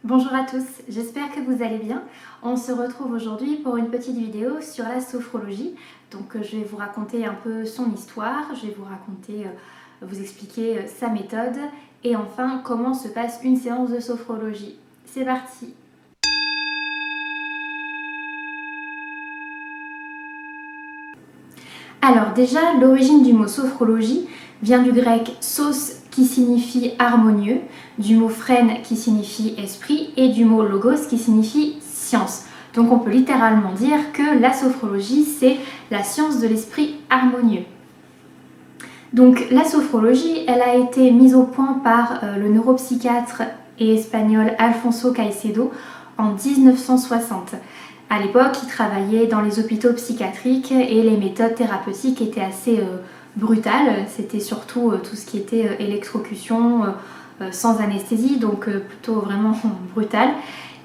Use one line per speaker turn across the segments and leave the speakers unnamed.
Bonjour à tous, j'espère que vous allez bien. On se retrouve aujourd'hui pour une petite vidéo sur la sophrologie. Donc je vais vous raconter un peu son histoire, je vais vous expliquer sa méthode et enfin comment se passe une séance de sophrologie. C'est parti! Alors déjà, l'origine du mot sophrologie vient du grec sos qui signifie harmonieux, du mot phrène qui signifie esprit et du mot logos qui signifie science. Donc on peut littéralement dire que la sophrologie c'est la science de l'esprit harmonieux. Donc la sophrologie, elle a été mise au point par le neuropsychiatre et espagnol Alfonso Caicedo en 1960. À l'époque, il travaillait dans les hôpitaux psychiatriques et les méthodes thérapeutiques étaient assez brutales. C'était surtout tout ce qui était électrocution sans anesthésie, donc plutôt vraiment brutal.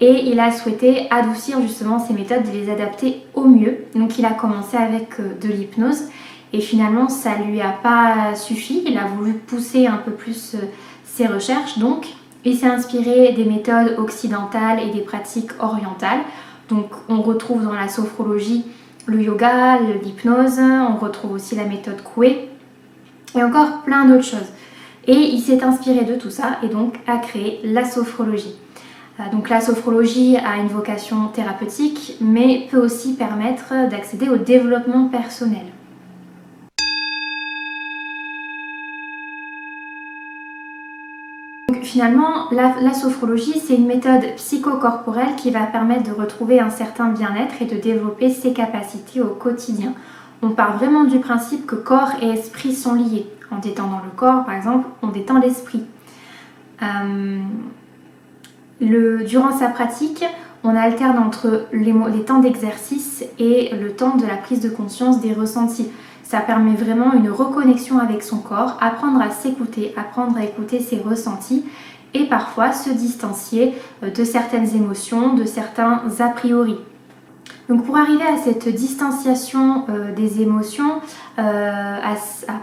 Et il a souhaité adoucir justement ces méthodes et les adapter au mieux. Donc il a commencé avec de l'hypnose et finalement ça lui a pas suffi. Il a voulu pousser un peu plus ses recherches. Donc il s'est inspiré des méthodes occidentales et des pratiques orientales. Donc on retrouve dans la sophrologie le yoga, l'hypnose, on retrouve aussi la méthode Coué et encore plein d'autres choses. Et il s'est inspiré de tout ça et donc a créé la sophrologie. Donc la sophrologie a une vocation thérapeutique mais peut aussi permettre d'accéder au développement personnel. Finalement, la sophrologie, c'est une méthode psychocorporelle qui va permettre de retrouver un certain bien-être et de développer ses capacités au quotidien. On part vraiment du principe que corps et esprit sont liés. En détendant le corps, par exemple, on détend l'esprit. Durant sa pratique, on alterne entre les temps d'exercice et le temps de la prise de conscience des ressentis. Ça permet vraiment une reconnexion avec son corps, apprendre à s'écouter, apprendre à écouter ses ressentis et parfois se distancier de certaines émotions, de certains a priori. Donc pour arriver à cette distanciation des émotions, à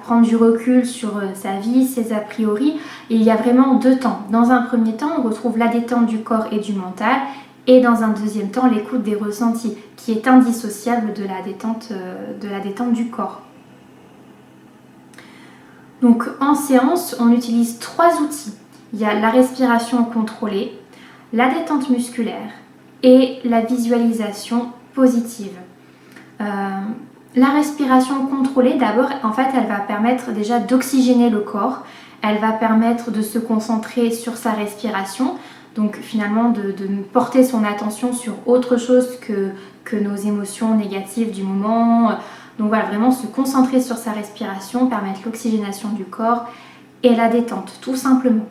prendre du recul sur sa vie, ses a priori, il y a vraiment deux temps. Dans un premier temps, on retrouve la détente du corps et du mental et dans un deuxième temps, l'écoute des ressentis qui est indissociable de la détente du corps. Donc en séance, on utilise trois outils. Il y a la respiration contrôlée, la détente musculaire et la visualisation positive. La respiration contrôlée, d'abord, en fait, elle va permettre déjà d'oxygéner le corps. Elle va permettre de se concentrer sur sa respiration. Donc finalement, de porter son attention sur autre chose que nos émotions négatives du moment. Donc voilà, vraiment se concentrer sur sa respiration, permettre l'oxygénation du corps et la détente, tout simplement.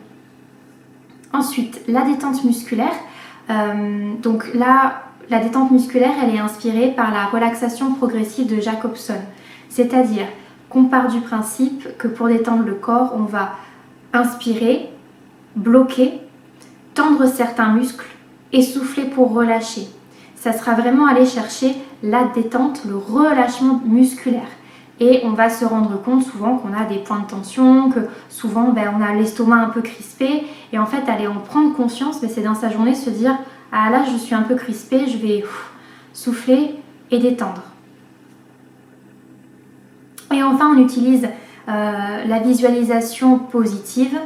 Ensuite, la détente musculaire. Donc là, la détente musculaire, elle est inspirée par la relaxation progressive de Jacobson. C'est-à-dire qu'on part du principe que pour détendre le corps, on va inspirer, bloquer, tendre certains muscles et souffler pour relâcher. Ça sera vraiment aller chercher la détente, le relâchement musculaire. Et on va se rendre compte souvent qu'on a des points de tension, que souvent on a l'estomac un peu crispé. Et en fait, aller en prendre conscience, c'est dans sa journée se dire « Ah là, je suis un peu crispée, je vais souffler et détendre ». Et enfin, on utilise la visualisation positive,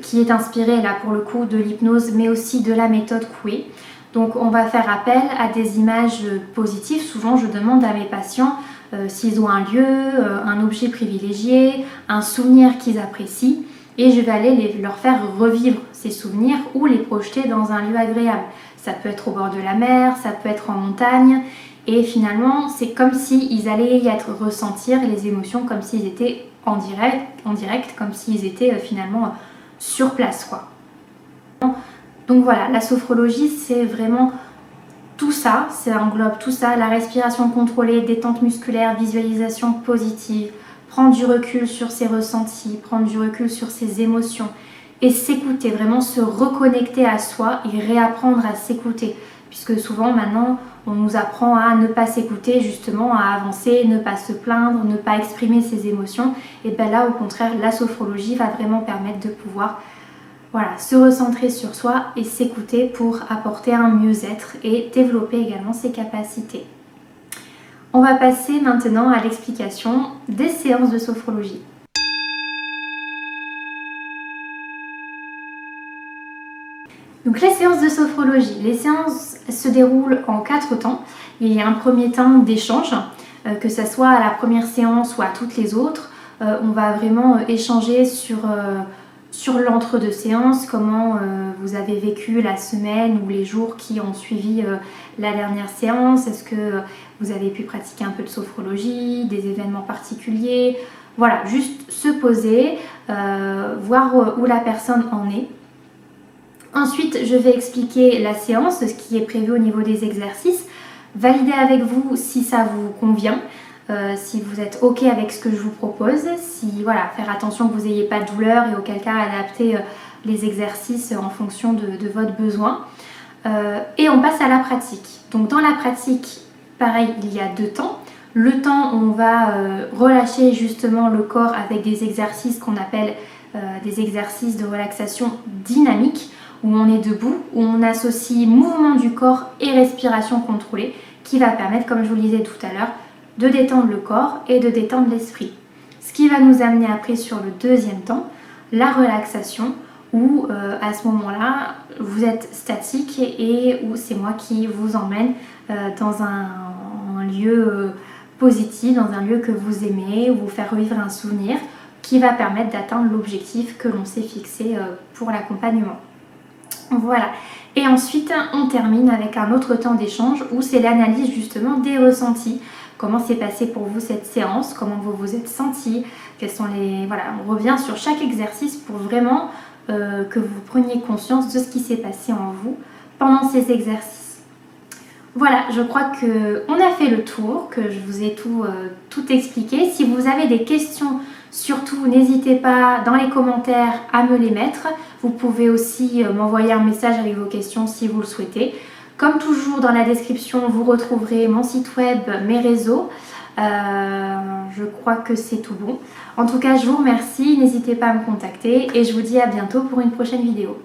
qui est inspirée là pour le coup de l'hypnose, mais aussi de la méthode Coué. Donc on va faire appel à des images positives. Souvent je demande à mes patients s'ils ont un lieu, un objet privilégié, un souvenir qu'ils apprécient et je vais aller leur faire revivre ces souvenirs ou les projeter dans un lieu agréable. Ça peut être au bord de la mer, ça peut être en montagne et finalement c'est comme s'ils allaient y être ressentir les émotions comme s'ils étaient en direct comme s'ils étaient finalement sur place quoi. Donc voilà, la sophrologie, c'est vraiment tout ça, ça englobe tout ça, la respiration contrôlée, détente musculaire, visualisation positive, prendre du recul sur ses ressentis, prendre du recul sur ses émotions et s'écouter, vraiment se reconnecter à soi et réapprendre à s'écouter. Puisque souvent maintenant, on nous apprend à ne pas s'écouter, justement, à avancer, ne pas se plaindre, ne pas exprimer ses émotions. Et bien là, au contraire, la sophrologie va vraiment permettre de pouvoir voilà, se recentrer sur soi et s'écouter pour apporter un mieux-être et développer également ses capacités. On va passer maintenant à l'explication des séances de sophrologie. Donc les séances de sophrologie, les séances se déroulent en 4 temps. Il y a un premier temps d'échange, que ce soit à la première séance ou à toutes les autres. On va vraiment échanger sur l'entre-deux séances, comment vous avez vécu la semaine ou les jours qui ont suivi la dernière séance. Est-ce que vous avez pu pratiquer un peu de sophrologie, des événements particuliers? Voilà, juste se poser, voir où la personne en est. Ensuite, je vais expliquer la séance, ce qui est prévu au niveau des exercices, valider avec vous si ça vous convient, si vous êtes OK avec ce que je vous propose, si voilà, faire attention que vous n'ayez pas de douleur et auquel cas adapter les exercices en fonction de votre besoin. Et on passe à la pratique. Donc dans la pratique, pareil, il y a 2 temps. Le temps où on va relâcher justement le corps avec des exercices qu'on appelle des exercices de relaxation dynamique, où on est debout, où on associe mouvement du corps et respiration contrôlée, qui va permettre, comme je vous le disais tout à l'heure, de détendre le corps et de détendre l'esprit. Ce qui va nous amener après sur le deuxième temps, la relaxation, où à ce moment-là, vous êtes statique et où c'est moi qui vous emmène dans un lieu positif, dans un lieu que vous aimez, où vous faire revivre un souvenir qui va permettre d'atteindre l'objectif que l'on s'est fixé pour l'accompagnement. Voilà, et ensuite on termine avec un autre temps d'échange où c'est l'analyse justement des ressentis. Comment s'est passé pour vous cette séance, comment vous vous êtes senti, quels sont les... Voilà, on revient sur chaque exercice pour vraiment que vous preniez conscience de ce qui s'est passé en vous pendant ces exercices. Voilà, je crois qu'on a fait le tour, que je vous ai tout expliqué. Si vous avez des questions, surtout n'hésitez pas dans les commentaires à me les mettre. Vous pouvez aussi m'envoyer un message avec vos questions si vous le souhaitez. Comme toujours, dans la description, vous retrouverez mon site web, mes réseaux. Je crois que c'est tout bon. En tout cas, je vous remercie. N'hésitez pas à me contacter et je vous dis à bientôt pour une prochaine vidéo.